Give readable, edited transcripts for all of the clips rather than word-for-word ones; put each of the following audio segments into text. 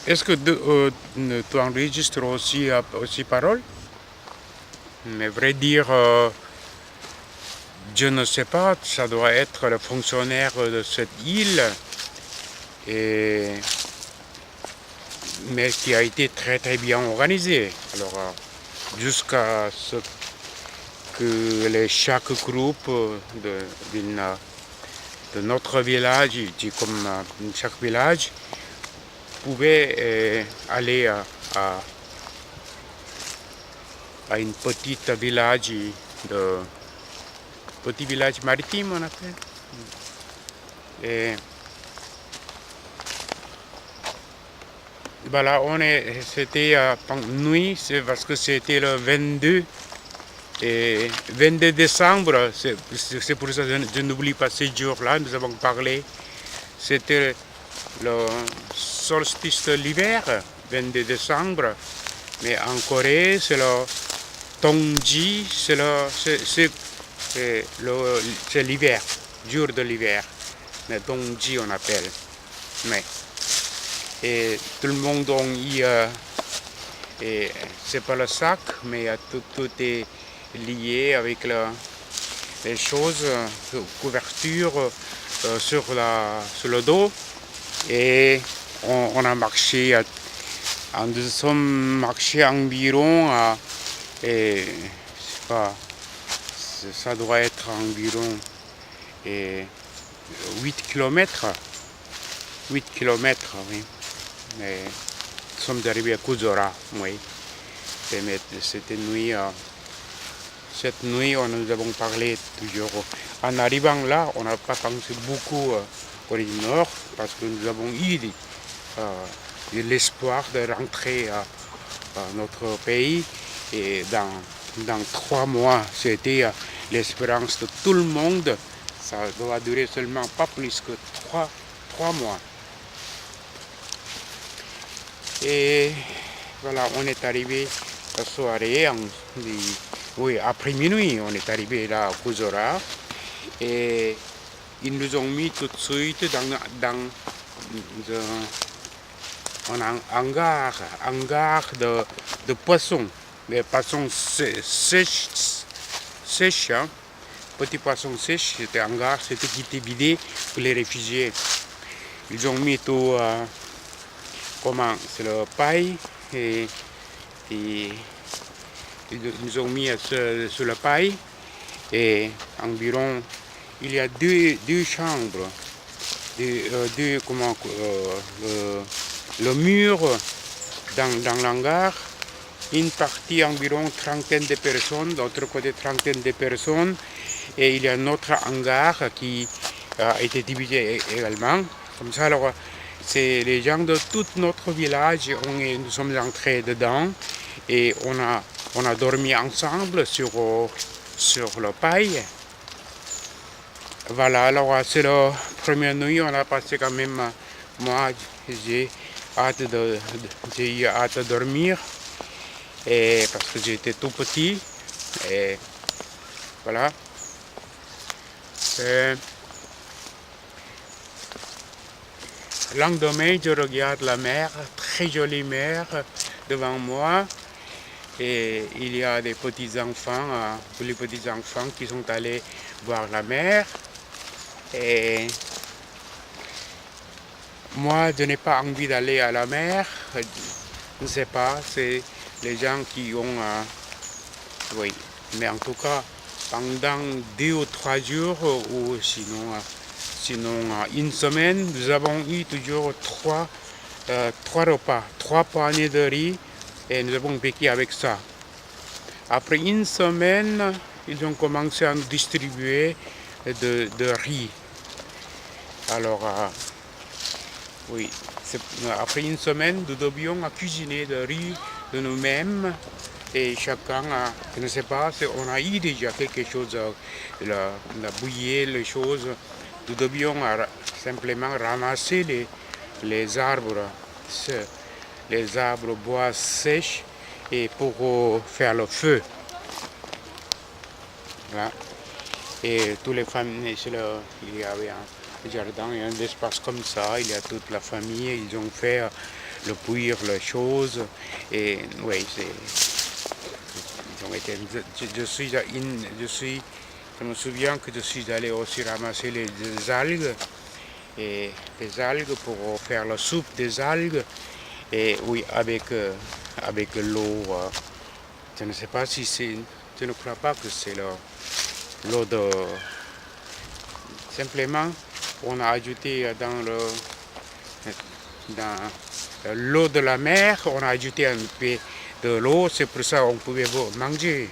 Est-ce que tu enregistres aussi parole? Mais vrai dire, je ne sais pas, ça doit être le fonctionnaire de cette île, mais qui a été très très bien organisé. Alors, jusqu'à ce que chaque groupe de notre village, comme chaque village, pouvait aller à une petite village petit village maritime, on appelle. Et voilà, c'était nuit, c'est parce que c'était le 22 décembre. C'est pour ça que je n'oublie pas ce jour-là. Nous avons parlé. C'était le solstice de l'hiver, 22 décembre. Mais en Corée, c'est le Tongji, c'est l'hiver, jour de l'hiver. Mais Tongji, on appelle. Mais, et tout le monde a eu, et c'est pas le sac, mais tout est lié avec les choses, couverture sur le dos. Et on a marché, nous sommes marchés environ, et je sais pas, ça doit être environ 8 km. 8 km, oui. Et nous sommes arrivés à Kuzora, oui. Cette nuit, nous avons parlé toujours. En arrivant là, on n'a pas pensé beaucoup au Nord parce que nous avons eu l'espoir de rentrer à notre pays. Et dans 3 mois, c'était l'espérance de tout le monde. Ça doit durer seulement pas plus que 3 mois. Et voilà, on est arrivé la soirée, après minuit, on est arrivé là à Kuzora. Et ils nous ont mis tout de suite dans un hangar de poissons. Des poissons sèches, hein. Petits poissons sèches, c'était un hangar, c'était qui était vidé pour les réfugiés. Ils ont mis tout, c'est le paille, et ils nous ont mis sur la paille, et environ, il y a deux chambres, le mur dans l'hangar, une partie environ trentaine de personnes, d'autre côté trentaine de personnes, et il y a un autre hangar qui a été divisé également. Comme ça, alors, c'est les gens de tout notre village, nous sommes entrés dedans, et on a dormi ensemble sur le paille. Voilà, alors c'est la première nuit, on a passé quand même, moi j'ai eu hâte de dormir, et parce que j'étais tout petit, et voilà. Le lendemain, je regarde la mer, très jolie mer devant moi, et il y a des petits-enfants, les petits-enfants qui sont allés voir la mer. Et moi, je n'ai pas envie d'aller à la mer. Je ne sais pas, c'est les gens qui ont... oui, mais en tout cas, pendant 2 ou 3 jours, ou sinon une semaine, nous avons eu toujours 3 repas, 3 poignées de riz, et nous avons vécu avec ça. Après une semaine, ils ont commencé à nous distribuer de riz. Alors, oui, après une semaine, nous devions cuisiner de riz de nous-mêmes, et chacun, je ne sais pas, on a eu déjà quelque chose, la bouillie, les choses. Nous devions simplement ramasser les arbres bois sèches, et pour faire le feu. Voilà. Et toutes les familles, il y avait un jardin et un espace comme ça, il y a toute la famille, ils ont fait le cuire les choses. Et oui, je me souviens que je suis allé aussi ramasser des algues, et des algues pour faire la soupe des algues. Et oui, avec l'eau, je ne sais pas si c'est, je ne crois pas que c'est l'eau de, simplement, on a ajouté dans l'eau de la mer, on a ajouté un peu de l'eau, c'est pour ça qu'on pouvait manger.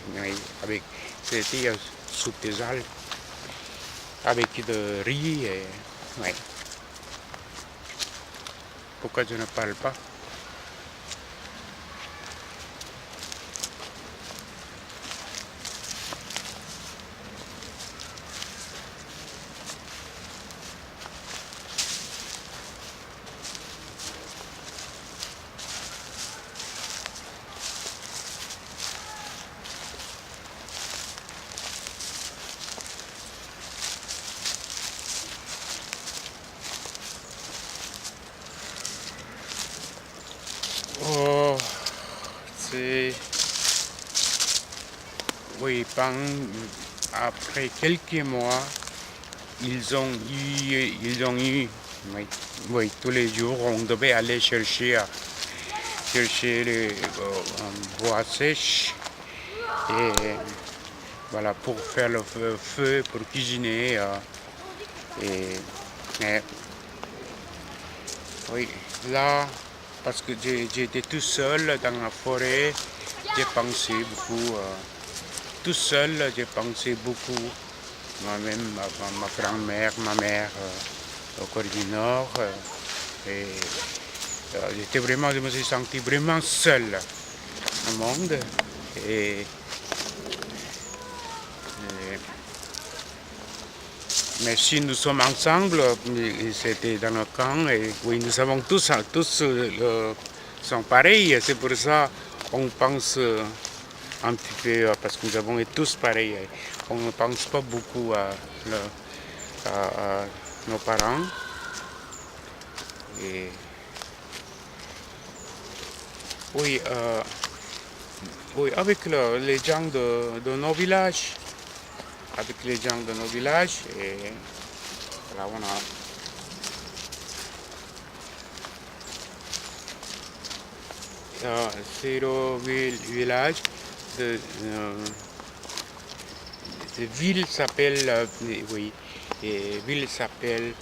Avec, c'était soupe des algues, avec de riz. Et, ouais. Pourquoi je ne parle pas? Oh, c'est... Oui, après quelques mois, ils ont eu, oui, oui, tous les jours, on devait aller chercher les bois sèches, et voilà, pour faire le feu pour cuisiner. Et, mais, oui, là, parce que j'étais tout seul dans la forêt, j'ai pensé beaucoup. Tout seul, j'ai pensé beaucoup. Moi-même, ma grand-mère, ma mère au Corée du Nord. Et je me suis senti vraiment seul au monde. Et, mais si nous sommes ensemble, c'était dans le camp, et oui, nous avons tous sont pareils. C'est pour ça qu'on pense un petit peu, parce que nous avons été tous pareils. On ne pense pas beaucoup à nos parents. Et oui, oui, avec les gens de nos villages, et voilà, c'est le village de, ville s'appelle, oui, et ville s'appelle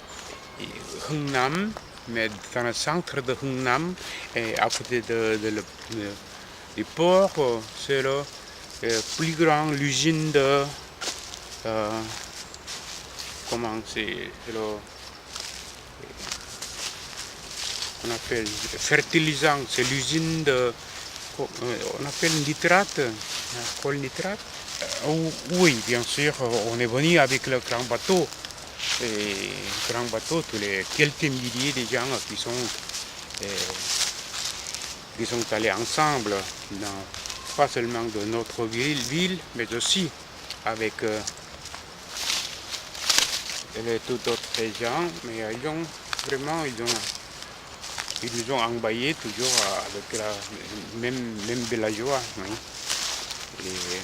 Hungnam, mais dans le centre de Hungnam, et à côté du port, c'est le plus grand l'usine de, comment c'est, on appelle fertilisant, c'est l'usine de, on appelle nitrate, col nitrate. Oui, bien sûr, on est venu avec le grand bateau. Et grand bateau, tous les quelques milliers de gens qui sont allés ensemble, pas seulement de notre ville, mais aussi avec tout autres gens. Mais ils nous ont envoyés toujours avec la même villageois. Oui. Et,